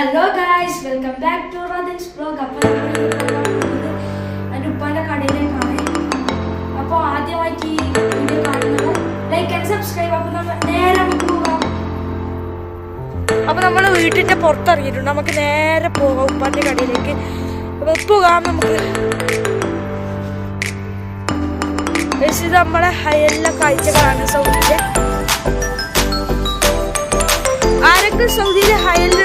Hello guys, welcome back to Rodin's vlog. അപ്പോൾ എൻ്റെ ഉപ്പാൻ്റെ കടയിലേക്കാണ്. അപ്പോൾ ആദ്യമായിട്ട് ഈ വീഡിയോ കാണുന്നത് ലൈക്ക് ആൻഡ് സബ്സ്ക്രൈബ്. അപ്പോൾ നമ്മൾ നേരെ പോകാം. അപ്പോൾ നമ്മൾ വീട്ടിൻ്റെ പുറത്തിറങ്ങിയിട്ടുണ്ട്. നമുക്ക് നേരെ പോകാം ഉപ്പാൻ്റെ കടയിലേക്ക്. അപ്പോൾ പോകാം നമുക്ക്. ഇത് നമ്മളെ എല്ലാ കാഴ്ചകളാണ് സൗദിയിലെ. ആരൊക്കെ സൗദിയിലെ ഹയലിൽ